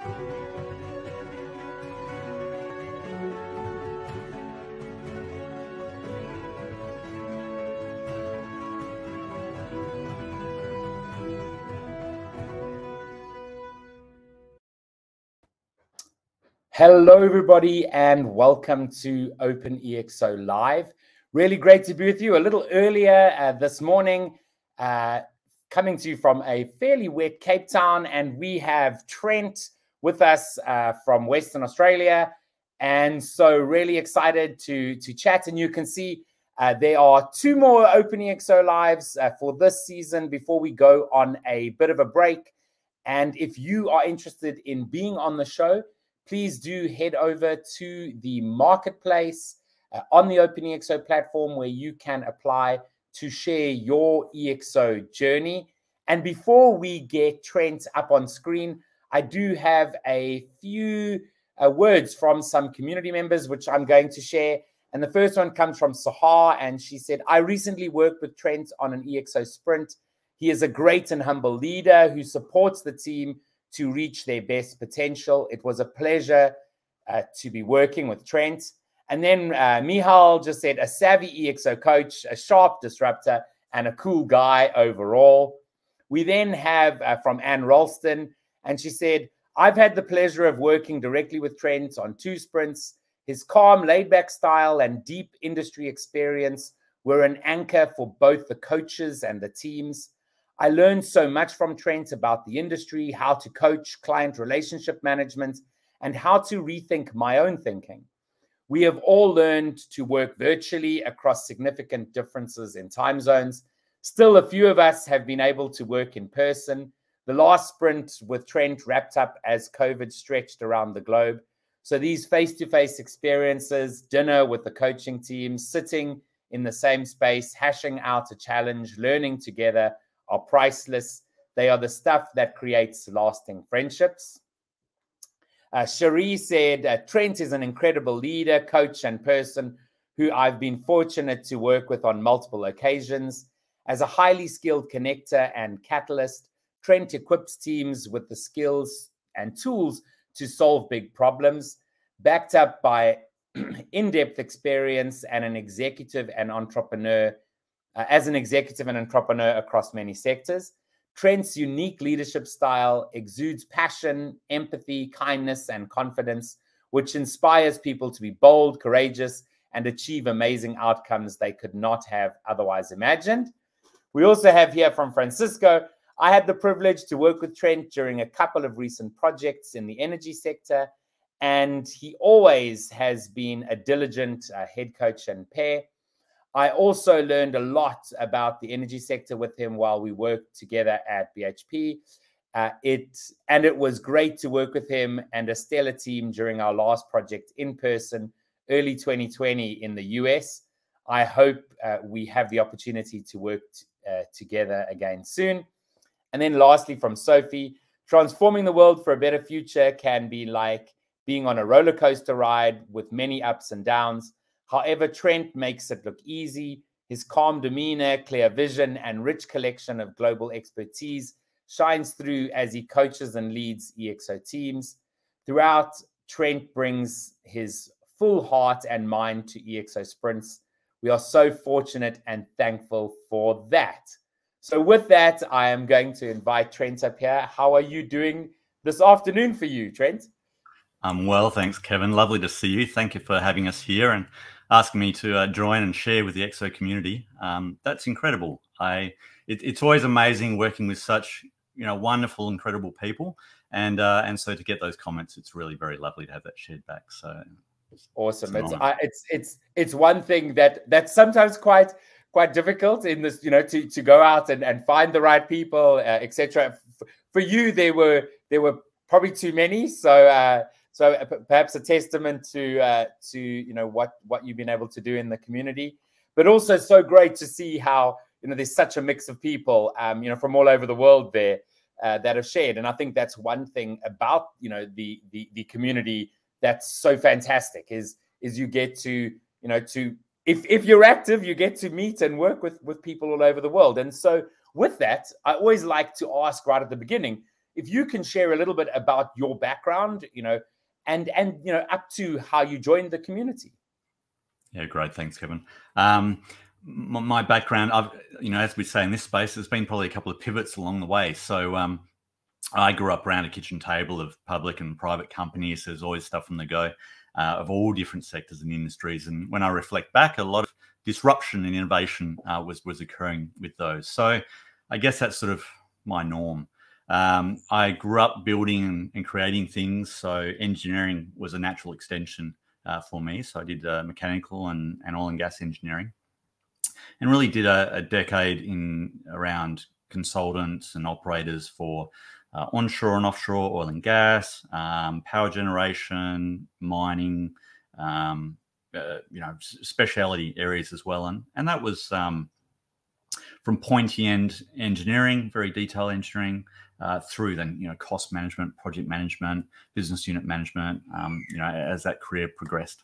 Hello, everybody, and welcome to OpenExO Live. Really great to be with you a little earlier this morning, coming to you from a fairly wet Cape Town, and we have Trent with us from Western Australia, and so really excited to chat. And you can see there are 2 more OpenExO Lives for this season before we go on a bit of a break. And if you are interested in being on the show, please do head over to the marketplace on the OpenExO platform where you can apply to share your EXO journey. And before we get Trent up on screen, I do have a few words from some community members, which I'm going to share. And the first one comes from Sahar, and she said, I recently worked with Trent on an EXO sprint. He is a great and humble leader who supports the team to reach their best potential. It was a pleasure to be working with Trent. And then Mihal just said, a savvy EXO coach, a sharp disruptor, and a cool guy overall. We then have from Anne Ralston, and she said, I've had the pleasure of working directly with Trent on 2 sprints. His calm, laid-back style and deep industry experience were an anchor for both the coaches and the teams. I learned so much from Trent about the industry, how to coach, client relationship management, and how to rethink my own thinking. We have all learned to work virtually across significant differences in time zones. Still, a few of us have been able to work in person. The last sprint with Trent wrapped up as COVID stretched around the globe. So these face-to-face experiences, dinner with the coaching team, sitting in the same space, hashing out a challenge, learning together, are priceless. They are the stuff that creates lasting friendships. Cherie said, Trent is an incredible leader, coach, and person who I've been fortunate to work with on multiple occasions. As a highly skilled connector and catalyst, Trent equips teams with the skills and tools to solve big problems, backed up by in-depth experience and an executive and entrepreneur across many sectors. Trent's unique leadership style exudes passion, empathy, kindness, and confidence, which inspires people to be bold, courageous, and achieve amazing outcomes they could not have otherwise imagined. We also have here from Francisco, I had the privilege to work with Trent during a couple of recent projects in the energy sector, and he always has been a diligent head coach and pair. I also learned a lot about the energy sector with him while we worked together at BHP. It was great to work with him and a stellar team during our last project in person, early 2020 in the US. I hope we have the opportunity to work together again soon. And then lastly, from Sophie, transforming the world for a better future can be like being on a roller coaster ride with many ups and downs. However, Trent makes it look easy. His calm demeanor, clear vision, and rich collection of global expertise shines through as he coaches and leads EXO teams. Throughout, Trent brings his full heart and mind to EXO sprints. We are so fortunate and thankful for that. So with that, I am going to invite Trent up here. How are you doing this afternoon for you, Trent? I'm well, thanks, Kevin. Lovely to see you. Thank you for having us here and asking me to join and share with the EXO community. That's incredible. It's always amazing working with such wonderful, incredible people, and so to get those comments, it's really very lovely to have that shared back. So awesome. It's one thing that's sometimes quite difficult in this, to go out and find the right people, etc. For you, there were probably too many. So perhaps a testament to what you've been able to do in the community, but also so great to see how there's such a mix of people from all over the world there that have shared. And I think that's one thing about the community that's so fantastic is you get to if you're active, you get to meet and work with people all over the world. And so with that, I always like to ask right at the beginning, if you can share a little bit about your background, and up to how you joined the community. Yeah, great. Thanks, Kevin. My background, as we say in this space, there's been probably a couple of pivots along the way. So I grew up around a kitchen table of public and private companies. There's always stuff on the go of all different sectors and industries. And when I reflect back, a lot of disruption and innovation was occurring with those. So I guess that's sort of my norm. I grew up building and creating things. So engineering was a natural extension for me. So I did mechanical and oil and gas engineering, and really did a decade in around consultants and operators for onshore and offshore oil and gas, power generation, mining, specialty areas as well. And that was from pointy end engineering, very detailed engineering, through then, cost management, project management, business unit management, as that career progressed.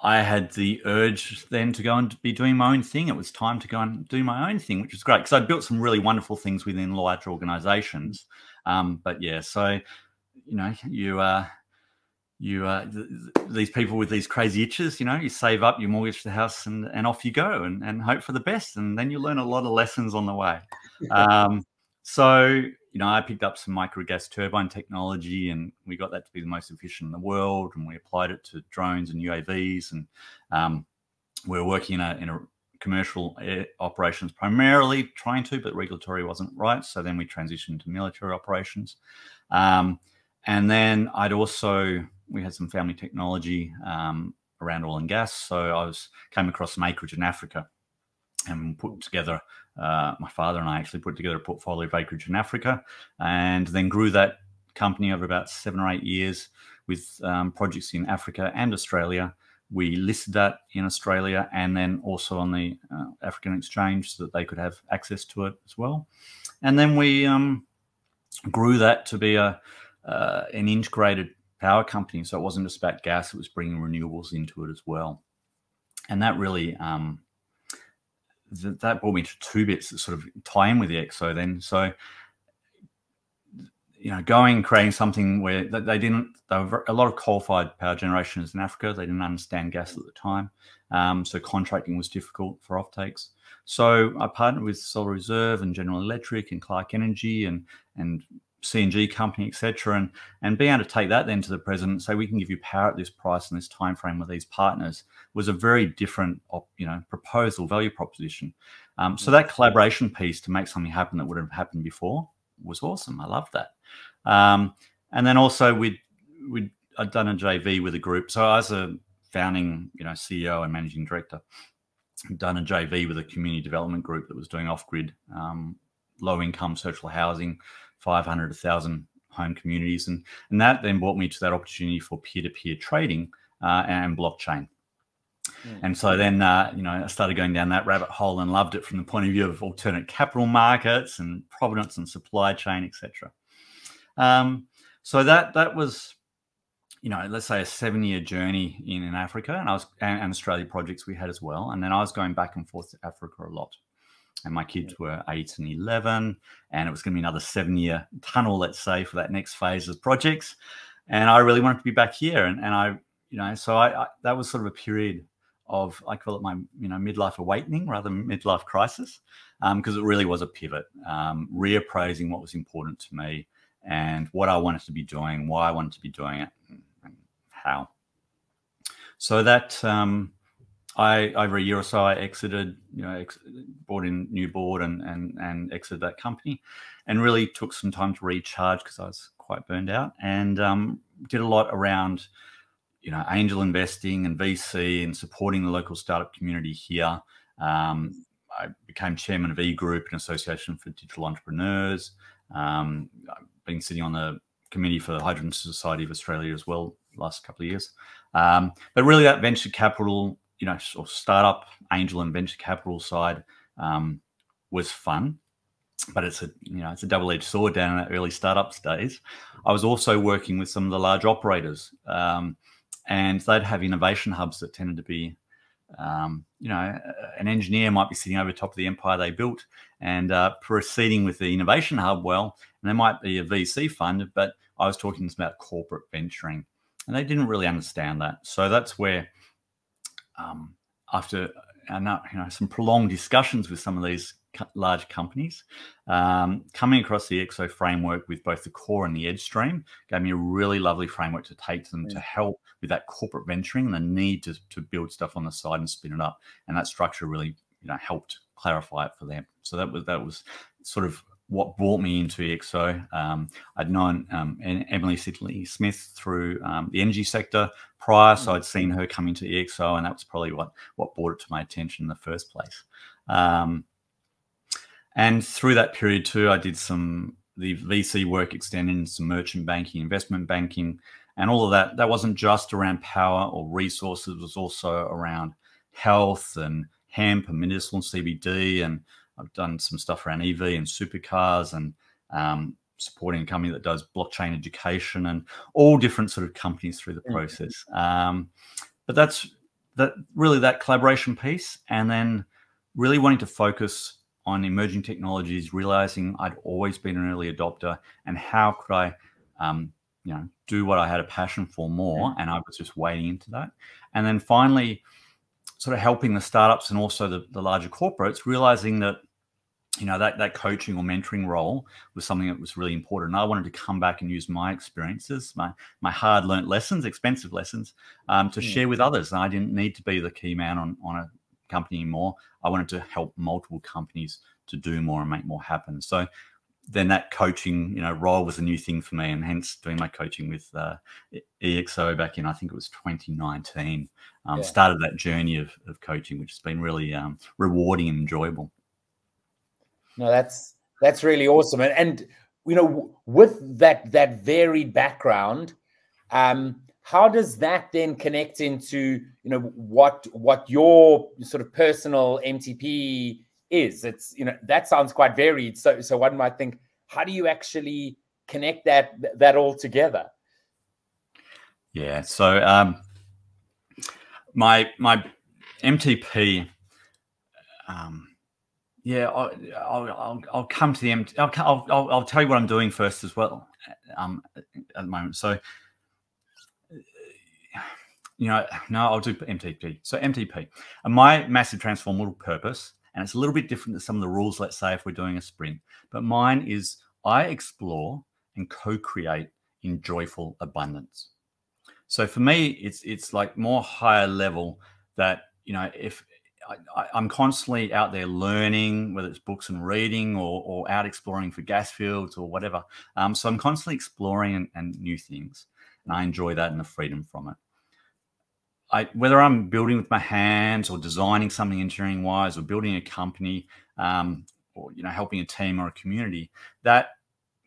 I had the urge then to go and be doing my own thing. It was time to go and do my own thing, which was great because I built some really wonderful things within large organizations. But yeah, so, these people with these crazy itches, you save up, you mortgage the house and off you go and hope for the best. And then you learn a lot of lessons on the way. So, I picked up some micro gas turbine technology, and we got that to be the most efficient in the world. And we applied it to drones and UAVs. And we were working in a commercial operations primarily trying to, but regulatory wasn't right. So then we transitioned to military operations. And then we had some family technology around oil and gas. So I came across some acreage in Africa and put together, my father and I actually put together a portfolio of acreage in Africa, and then grew that company over about 7 or 8 years with projects in Africa and Australia. We listed that in Australia and then also on the African exchange so that they could have access to it as well. And then we grew that to be an integrated power company. So it wasn't just about gas, it was bringing renewables into it as well. And that really, that brought me to 2 bits that sort of tie in with the EXO then. So, creating something where there were a lot of coal-fired power generations in Africa. They didn't understand gas at the time. So contracting was difficult for offtakes. So I partnered with Solar Reserve and General Electric and Clark Energy and CNG company, etc., and being able to take that then to the president and say we can give you power at this price and this time frame with these partners was a very different, proposal, value proposition. So that collaboration piece to make something happen that wouldn't have happened before was awesome. I loved that. And then also I'd done a JV with a group. So I was a founding, CEO and managing director. I'd done a JV with a community development group that was doing off-grid, low-income social housing, 500 to 1,000 home communities. And that then brought me to that opportunity for peer-to-peer trading and blockchain. And so then, I started going down that rabbit hole and loved it from the point of view of alternate capital markets and provenance and supply chain, etc. So that was, let's say a 7-year journey in Africa, and Australia projects we had as well. And then I was going back and forth to Africa a lot. And my kids were 8 and 11, and it was going to be another 7-year tunnel, let's say, for that next phase of projects. And I really wanted to be back here. And I, so that was sort of a period of, I call it my, midlife awakening rather than midlife crisis, because it really was a pivot, reappraising what was important to me and what I wanted to be doing, why I wanted to be doing it, and how. So that, over a year or so, I exited, brought in new board and exited that company, and really took some time to recharge because I was quite burned out, and did a lot around, angel investing and VC and supporting the local startup community here. I became chairman of E-Group, an association for digital entrepreneurs. I've been sitting on the committee for the Hydrogen Society of Australia as well the last couple of years. But really that venture capital, or startup angel and venture capital side was fun, but it's a double-edged sword down in that early startup days. I was also working with some of the large operators, and they'd have innovation hubs that tended to be You know, an engineer might be sitting over top of the empire they built and proceeding with the innovation hub well, and there might be a VC fund, but I was talking about corporate venturing, and they didn't really understand that. So that's where, after some prolonged discussions with some of these large companies, coming across the EXO framework with both the core and the edge stream gave me a really lovely framework to take to them to help with that corporate venturing and the need to build stuff on the side and spin it up. And that structure really, helped clarify it for them. So that was sort of what brought me into EXO. I'd known Emily Sidley Smith through the energy sector prior, so I'd seen her come into EXO, and that was probably what brought it to my attention in the first place. And through that period too, I did the VC work extended into some merchant banking, investment banking, and all of that. That wasn't just around power or resources, it was also around health and hemp and medicinal CBD. And I've done some stuff around EV and supercars and supporting a company that does blockchain education and all different sort of companies through the process. But that's really that collaboration piece. And then really wanting to focus on emerging technologies, realizing I'd always been an early adopter and how could I, do what I had a passion for more. And I was just wading into that. And then finally, sort of helping the startups and also the larger corporates, realizing that, that coaching or mentoring role was something that was really important. And I wanted to come back and use my experiences, my hard-learned lessons, expensive lessons, to share with others. And I didn't need to be the key man on a company anymore. I wanted to help multiple companies to do more and make more happen. So then that coaching, role was a new thing for me, and hence doing my coaching with EXO back in, I think it was 2019, started that journey of coaching, which has been really rewarding and enjoyable. No, that's really awesome. And with that varied background, how does that then connect into what your sort of personal MTP is? It's that sounds quite varied. So one might think, how do you actually connect that all together? Yeah. So my MTP. Yeah, I'll come to the MTP. I'll tell you what I'm doing first as well at the moment. So. No, I'll do MTP. So MTP, and my massive transformative purpose, and it's a little bit different than some of the rules, let's say, if we're doing a sprint, but mine is I explore and co-create in joyful abundance. So for me, it's like more higher level that, if I'm constantly out there learning, whether it's books and reading or out exploring for gas fields or whatever. So I'm constantly exploring and new things, and I enjoy that and the freedom from it. Whether I'm building with my hands or designing something engineering wise or building a company or helping a team or a community, that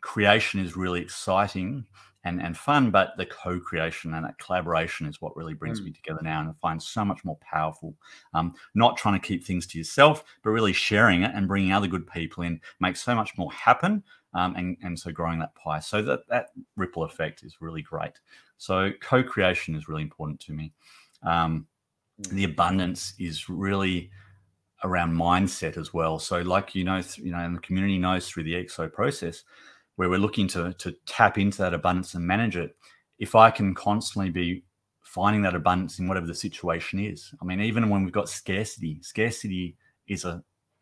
creation is really exciting and fun, but the co-creation and that collaboration is what really brings me together now, and I find so much more powerful. Not trying to keep things to yourself, but really sharing it and bringing other good people in makes so much more happen. And so growing that pie. So that ripple effect is really great. So co-creation is really important to me. The abundance is really around mindset as well. So like, and the community knows through the EXO process, where we're looking to tap into that abundance and manage it. If I can constantly be finding that abundance in whatever the situation is. I mean, even when we've got scarcity is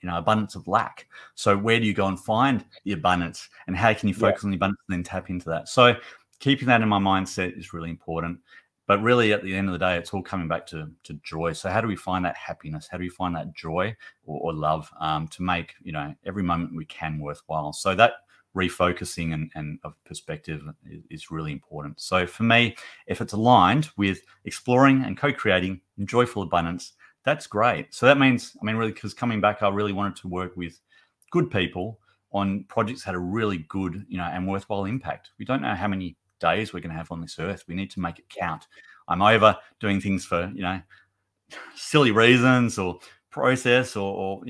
abundance of lack. So where do you go and find the abundance, and how can you focus on the abundance and then tap into that? So keeping that in my mindset is really important. But really, at the end of the day, it's all coming back to joy. So how do we find that happiness? How do we find that joy or love to make every moment we can worthwhile? So that refocusing and of perspective is really important. So for me, if it's aligned with exploring and co-creating in joyful abundance, that's great. So that means, really, because coming back, I really wanted to work with good people on projects that had a really good, and worthwhile impact. We don't know how many days we're going to have on this earth. We need to make it count. I'm over doing things for, silly reasons or process or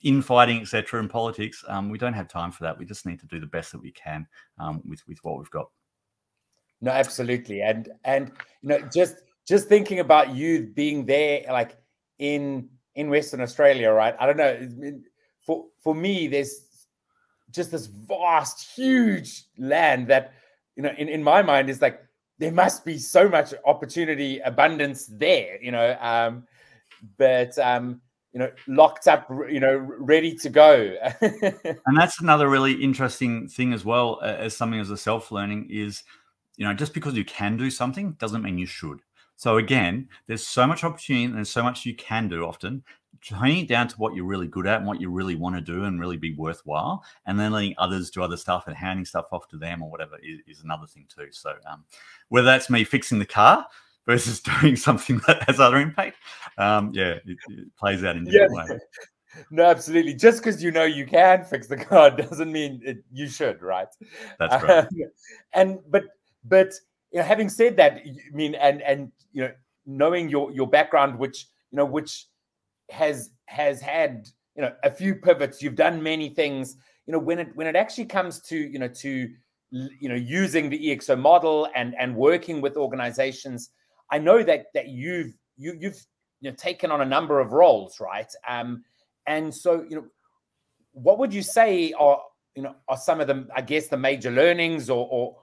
infighting, etc. in politics. We don't have time for that. We just need to do the best that we can with what we've got. No, absolutely. And just thinking about you being there, like in Western Australia, right? I don't know. For me, there's just this vast, huge land that, you know, in my mind is like, there must be so much opportunity, abundance there, you know, but you know, locked up, you know, ready to go. And that's another really interesting thing as well, as something as a self-learning is, you know, just because you can do something doesn't mean you should. So again, there's so much opportunity and there's so much you can do often. Turning it down to what you're really good at and what you really want to do and really be worthwhile, and then letting others do other stuff and handing stuff off to them or whatever is another thing too. So whether that's me fixing the car versus doing something that has other impact, yeah, it plays out in different ways. No, absolutely. Just because you know you can fix the car doesn't mean you should, right? That's right. But you know, having said that, I mean, and you know, knowing your background, which you know, which has had, you know, a few pivots, you've done many things, you know, when it actually comes to, you know, using the EXO model and working with organizations, I know that you've you know, taken on a number of roles, right? And so, you know, what would you say are, you know, are some of them, I guess, the major learnings or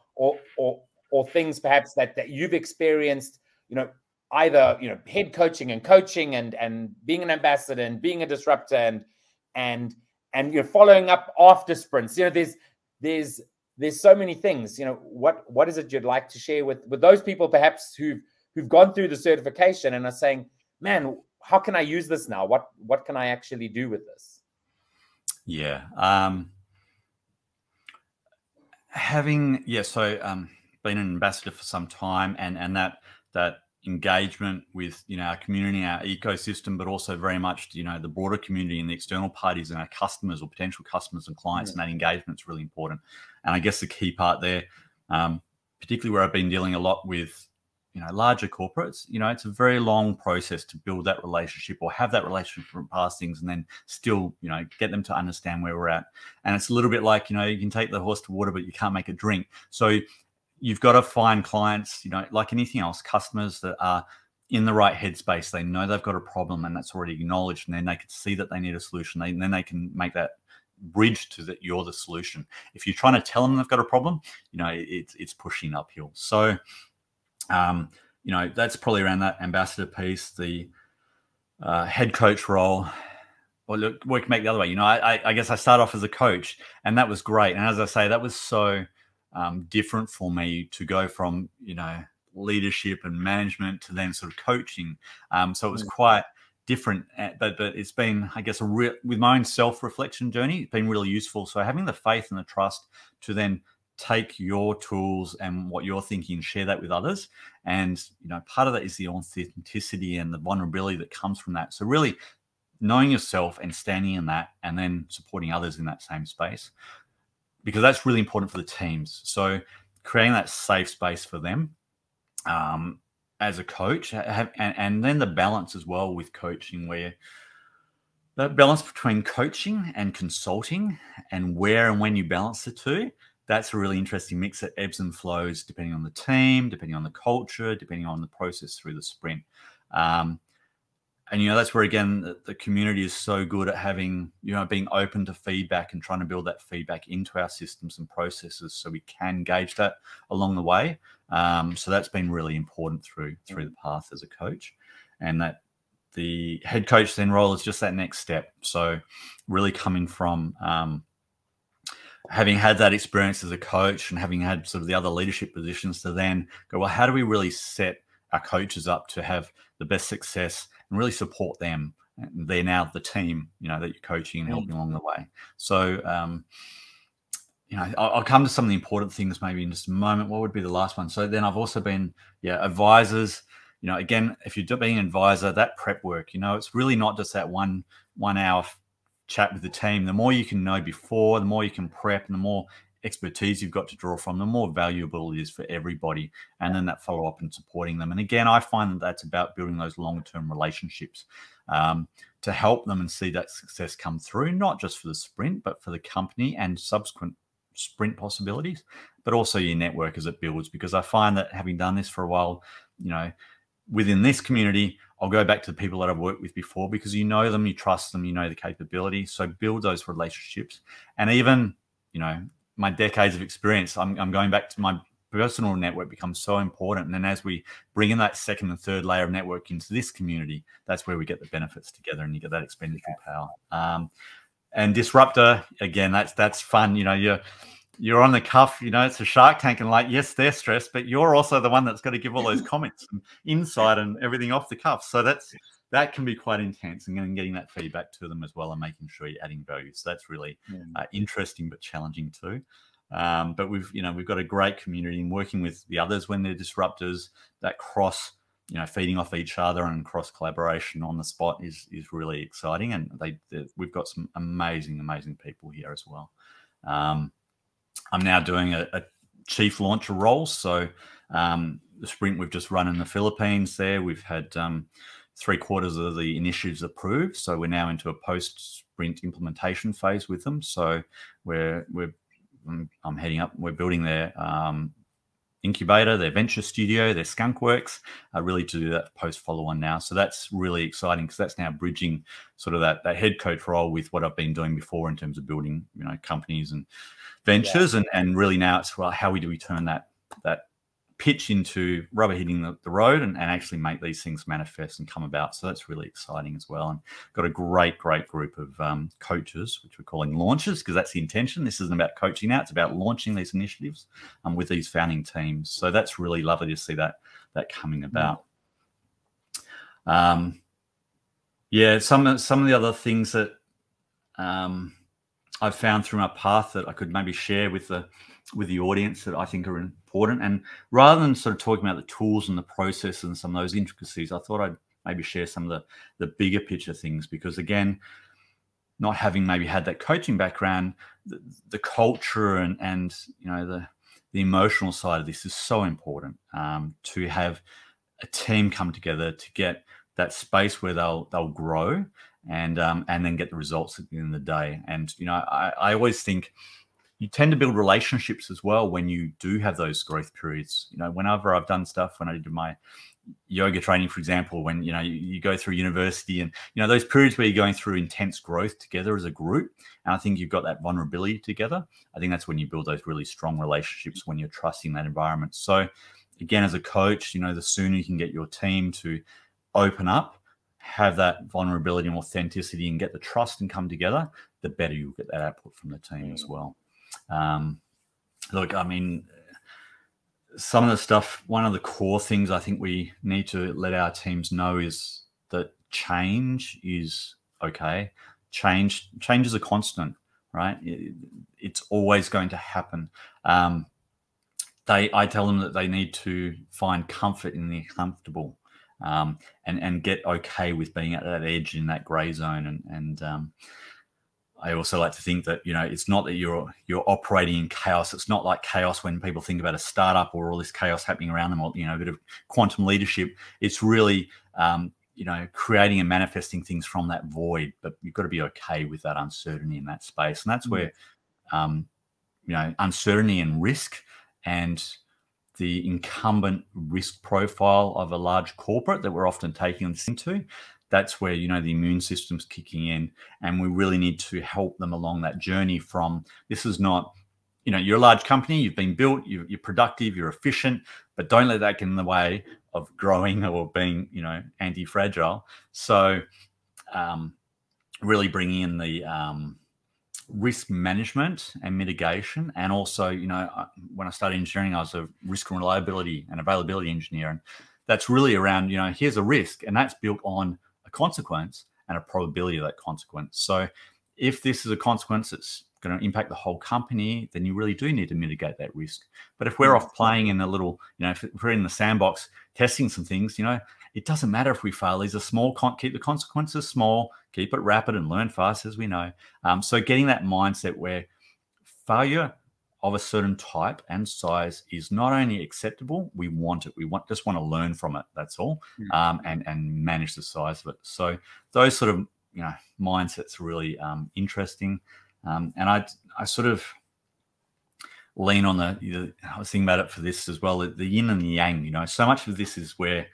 things perhaps that you've experienced, you know, either, you know, head coaching and coaching and being an ambassador and being a disruptor and you know, following up after sprints. You know, there's so many things. You know, what is it you'd like to share with those people perhaps who've gone through the certification and are saying, man, how can I use this now? What can I actually do with this? Yeah. Been an ambassador for some time, and that engagement with, you know, our community, our ecosystem, but also very much, you know, the broader community and the external parties and our customers or potential customers and clients, and that engagement is really important. And I guess the key part there, particularly where I've been dealing a lot with, you know, larger corporates, you know, it's a very long process to build that relationship or have that relationship from past things and then still, you know, get them to understand where we're at. And it's a little bit like, you know, you can take the horse to water, but you can't make it drink. So you've got to find clients, you know, like anything else, customers that are in the right headspace. They know they've got a problem and that's already acknowledged, and then they can see that they need a solution. Then they can make that bridge to that you're the solution. If you're trying to tell them they've got a problem, you know, it's pushing uphill. So you know, that's probably around that ambassador piece, the head coach role. Well, look, we can make the other way. You know, I guess I started off as a coach, and that was great. And as I say, that was so different for me to go from, you know, leadership and management to then sort of coaching. So it was quite different, but it's been, I guess, with my own self-reflection journey, it's been really useful. So having the faith and the trust to then take your tools and what you're thinking and share that with others. And, you know, part of that is the authenticity and the vulnerability that comes from that. So really knowing yourself and standing in that and then supporting others in that same space, because that's really important for the teams. So creating that safe space for them as a coach, and then the balance as well with coaching, where that balance between coaching and consulting and where and when you balance the two, that's a really interesting mix that ebbs and flows depending on the team, depending on the culture, depending on the process through the sprint. And, you know, that's where, again, the community is so good at having, you know, being open to feedback and trying to build that feedback into our systems and processes so we can gauge that along the way. So that's been really important through the path as a coach. And that the head coach then role is just that next step. So really coming from having had that experience as a coach and having had sort of the other leadership positions to then go, well, how do we really set our coaches up to have the best success and really support them? And they're now the team, you know, that you're coaching and helping along the way. So, you know, I'll come to some of the important things maybe in just a moment. What would be the last one? So then I've also been, advisors. You know, again, if you're being an advisor, that prep work, you know, it's really not just that one hour chat with the team. The more you can know before, the more you can prep, and the more expertise you've got to draw from, the more valuable it is for everybody. And then that follow up and supporting them. And again, I find that that's about building those long-term relationships to help them and see that success come through, not just for the sprint, but for the company and subsequent sprint possibilities, but also your network as it builds. Because I find that having done this for a while, you know, within this community, I'll go back to the people that I've worked with before, because you know them, you trust them, you know the capability. So build those relationships. And even, you know, my decades of experience, I'm going back to my personal network becomes so important. And then as we bring in that second and third layer of network into this community, that's where we get the benefits together, and you get that expenditure power. And Disruptor, again, that's fun. You know, you're on the cuff, you know, it's a Shark Tank, and like, yes, they're stressed, but you're also the one that's got to give all those comments and insight and everything off the cuff. So that can be quite intense, and then getting that feedback to them as well, and making sure you're adding value. So that's really interesting but challenging too. But we've got a great community, and working with the others when they're disruptors, that cross, you know, feeding off each other and cross collaboration on the spot is really exciting. And we've got some amazing people here as well. I'm now doing a chief launcher role. So the sprint we've just run in the Philippines there, we've had 3/4 of the initiatives approved. So we're now into a post-sprint implementation phase with them. So I'm heading up, we're building their incubator, their venture studio, their skunk works, really to do that post follow-on now. So that's really exciting, because that's now bridging sort of that head coach role with what I've been doing before in terms of building, you know, companies and ventures. And really now it's, well, how do we turn that pitch into rubber hitting the road and actually make these things manifest and come about. So that's really exciting as well. And got a great group of coaches, which we're calling launchers, because that's the intention. This isn't about coaching now, it's about launching these initiatives with these founding teams. So that's really lovely to see that coming about. Yeah, some of the other things that I've found through my path that I could maybe share with the audience that I think are important. And rather than sort of talking about the tools and the process and some of those intricacies, I thought I'd maybe share some of the bigger picture things, because again, not having maybe had that coaching background, the culture and you know, the emotional side of this is so important, to have a team come together to get that space where they'll grow and then get the results at the end of the day. And you know, I always think you tend to build relationships as well when you do have those growth periods. You know, whenever I've done stuff, when I did my yoga training, for example, when, you know, you go through university and, you know, those periods where you're going through intense growth together as a group, and I think you've got that vulnerability together. I think that's when you build those really strong relationships, when you're trusting that environment. So again, as a coach, you know, the sooner you can get your team to open up, have that vulnerability and authenticity and get the trust and come together, the better you'll get that output from the team as well. Look, I mean, some of the stuff, one of the core things I think we need to let our teams know is that change is okay. Change is a constant, right? It's always going to happen. I tell them that they need to find comfort in the uncomfortable, and get okay with being at that edge in that gray zone. And I also like to think that, you know, it's not that you're operating in chaos. It's not like chaos when people think about a startup or all this chaos happening around them, or, you know, a bit of quantum leadership. It's really, you know, creating and manifesting things from that void. But you've got to be okay with that uncertainty in that space. And that's where, you know, uncertainty and risk and the incumbent risk profile of a large corporate that we're often taking this into, that's where, you know, the immune system's kicking in, and we really need to help them along that journey from, this is not, you know, you're a large company, you've been built, you're productive, you're efficient, but don't let that get in the way of growing or being, you know, anti-fragile. So really bringing in the risk management and mitigation. And also, you know, when I started engineering, I was a risk and reliability and availability engineer. And that's really around, you know, here's a risk, and that's built on a consequence and a probability of that consequence. So if this is a consequence that's going to impact the whole company, then you really do need to mitigate that risk. But if we're off playing in a little, you know, if we're in the sandbox testing some things, you know, it doesn't matter if we fail. These are small, keep the consequences small, keep it rapid, and learn fast, as we know. So getting that mindset where failure of a certain type and size is not only acceptable, we want it. We just want to learn from it. That's all, and manage the size of it. So those sort of, you know, mindsets are really interesting. And I sort of lean on I was thinking about it for this as well, the yin and the yang. You know, so much of this is where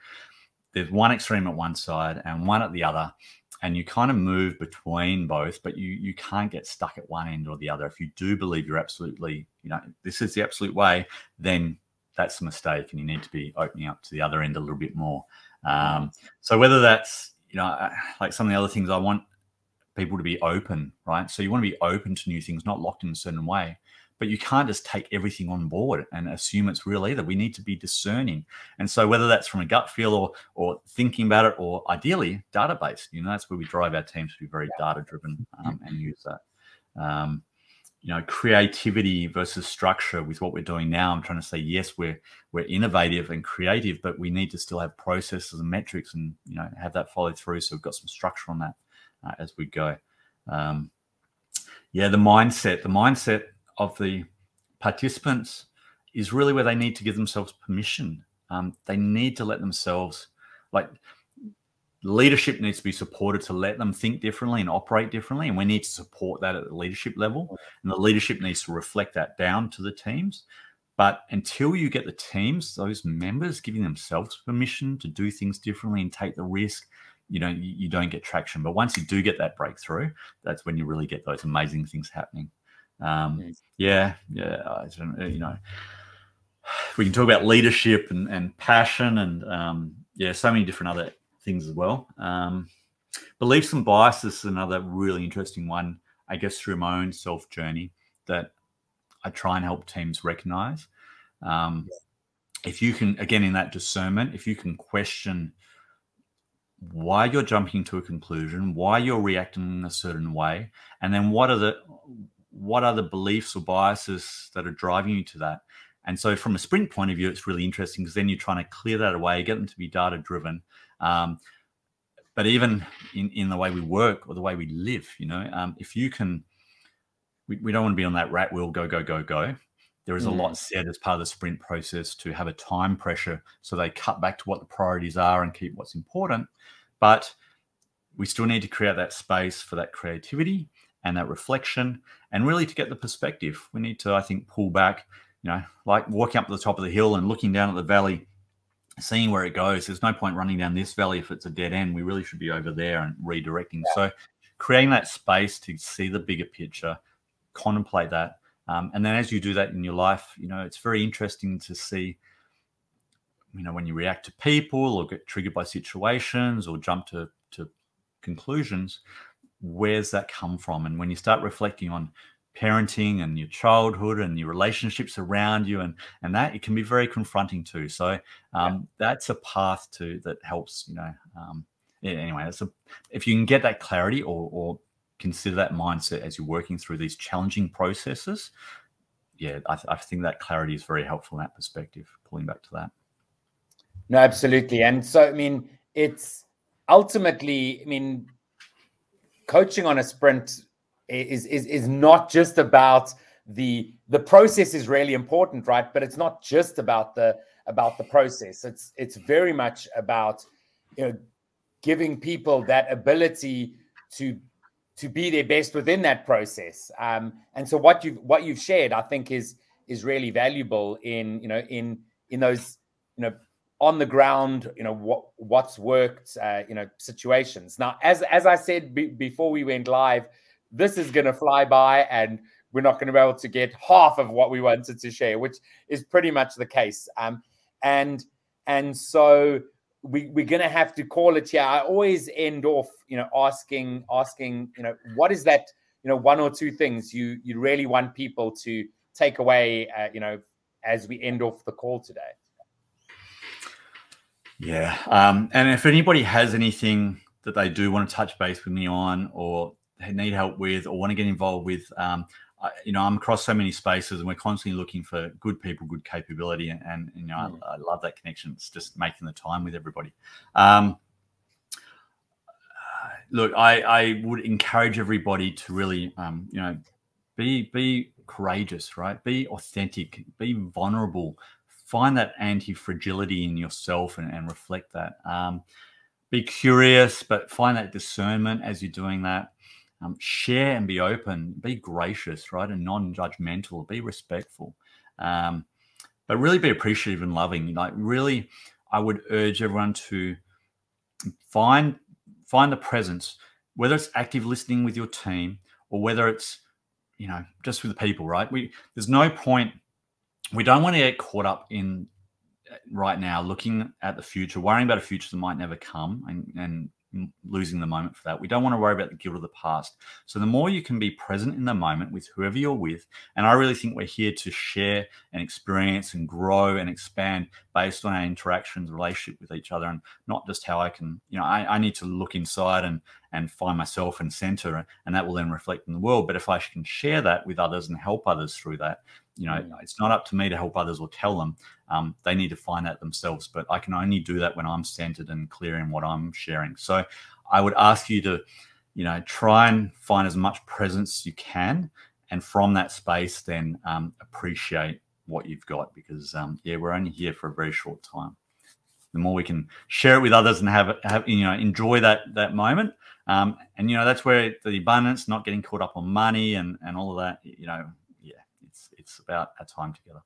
there's one extreme at one side and one at the other, and you kind of move between both, but you can't get stuck at one end or the other. If you do believe you're absolutely, this is the absolute way, then that's a mistake, and you need to be opening up to the other end a little bit more. So whether that's, like some of the other things, I want people to be open, right? So you want to be open to new things, not locked in a certain way. But you can't just take everything on board and assume it's real either. We need to be discerning. And so whether that's from a gut feel or thinking about it, or ideally data-based, that's where we drive our teams to be very data-driven and use that. Creativity versus structure with what we're doing now. I'm trying to say, yes, we're innovative and creative, but we need to still have processes and metrics and, have that follow through. So we've got some structure on that as we go. The mindset of the participants is really where they need to give themselves permission. They need to let themselves, leadership needs to be supported to let them think differently and operate differently. And we need to support that at the leadership level. And the leadership needs to reflect that down to the teams. But until you get the teams, those members giving themselves permission to do things differently and take the risk, you don't get traction. But once you do get that breakthrough, that's when you really get those amazing things happening. We can talk about leadership and passion and so many different other things as well. Beliefs and biases is another really interesting one, I guess, through my own self journey that I try and help teams recognize. If you can, again, in that discernment, if you can question why you're jumping to a conclusion, why you're reacting in a certain way, and then what are the beliefs or biases that are driving you to that. And so from a sprint point of view, it's really interesting because then you're trying to clear that away, get them to be data driven. But even in the way we work or the way we live, if you can, we don't want to be on that rat wheel, go, go, go, go. There is a lot said as part of the sprint process to have a time pressure. So they cut back to what the priorities are and keep what's important. But we still need to create that space for that creativity and that reflection, and really to get the perspective. We need to, I think, pull back, like walking up to the top of the hill and looking down at the valley, seeing where it goes. There's no point running down this valley if it's a dead end. We really should be over there and redirecting. So creating that space to see the bigger picture, contemplate that. And then as you do that in your life, it's very interesting to see, when you react to people or get triggered by situations or jump to conclusions, where's that come from? And when you start reflecting on parenting and your childhood and your relationships around you and that, it can be very confronting too. So that's a path that helps, anyway, if you can get that clarity or consider that mindset as you're working through these challenging processes, I think that clarity is very helpful in that perspective, pulling back to that. No, absolutely. And so, it's ultimately, coaching on a sprint is not just about the process is really important, right? But it's not just about the process. It's very much about giving people that ability to be their best within that process. And so what you've shared, I think, is really valuable in those on the ground, what's worked, situations. Now, as I said before we went live, this is going to fly by and we're not going to be able to get half of what we wanted to share, which is pretty much the case. And so we're going to have to call it here. I always end off, asking, what is that, one or two things you really want people to take away, as we end off the call today. Yeah. And if anybody has anything that they do want to touch base with me on, or they need help with, or want to get involved with, I'm across so many spaces and we're constantly looking for good people, good capability. And I love that connection. It's just making the time with everybody. Look, I would encourage everybody to really, be courageous, right? Be authentic, be vulnerable. Find that anti-fragility in yourself and reflect that. Be curious, but find that discernment as you're doing that. Share and be open. Be gracious, right? And non-judgmental. Be respectful. But really be appreciative and loving. Like, really, I would urge everyone to find the presence, whether it's active listening with your team or whether it's, you know, just with the people, right? There's no point. We don't want to get caught up in right now looking at the future, worrying about a future that might never come, and losing the moment for that. We don't want to worry about the guilt of the past. So the more you can be present in the moment with whoever you're with, and I really think we're here to share and experience and grow and expand based on our interactions, relationship with each other, and not just how I can, you know, I need to look inside and find myself and center, and that will then reflect in the world. But if I can share that with others and help others through that, you know, it's not up to me to help others or tell them. They need to find that themselves. But I can only do that when I'm centered and clear in what I'm sharing. So I would ask you to, you know, try and find as much presence as you can. And from that space, then appreciate what you've got, because, yeah, we're only here for a very short time. The more we can share it with others and have you know, enjoy that moment. And, you know, that's where the abundance, not getting caught up on money and all of that, you know, yeah, it's about our time together.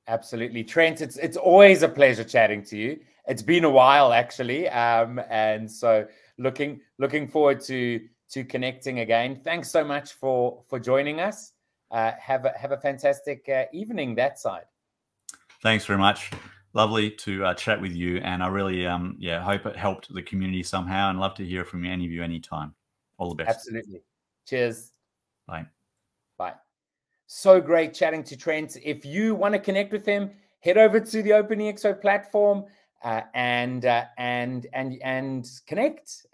Absolutely. Trent, it's always a pleasure chatting to you. It's been a while, actually. And so looking forward to connecting again. Thanks so much for joining us. Have a fantastic evening that side. Thanks very much. Lovely to chat with you. And I really, yeah, hope it helped the community somehow, and love to hear from any of you anytime. All the best. Absolutely. Cheers. Bye. Bye. So great chatting to Trent. If you want to connect with him, head over to the OpenExO platform and connect.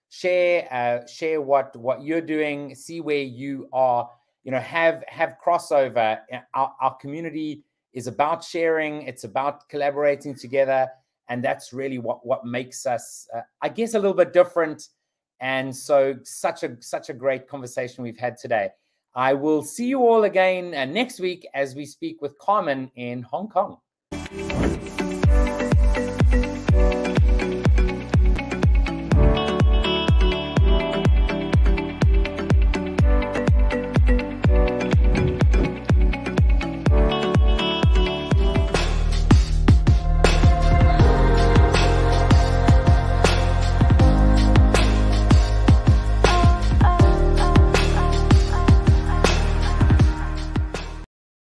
Share what you're doing. See where you are. You know, have crossover. Our community is about sharing. It's about collaborating together, and that's really what makes us, I guess, a little bit different. And so, such a great conversation we've had today. I will see you all again next week as we speak with Carmen in Hong Kong.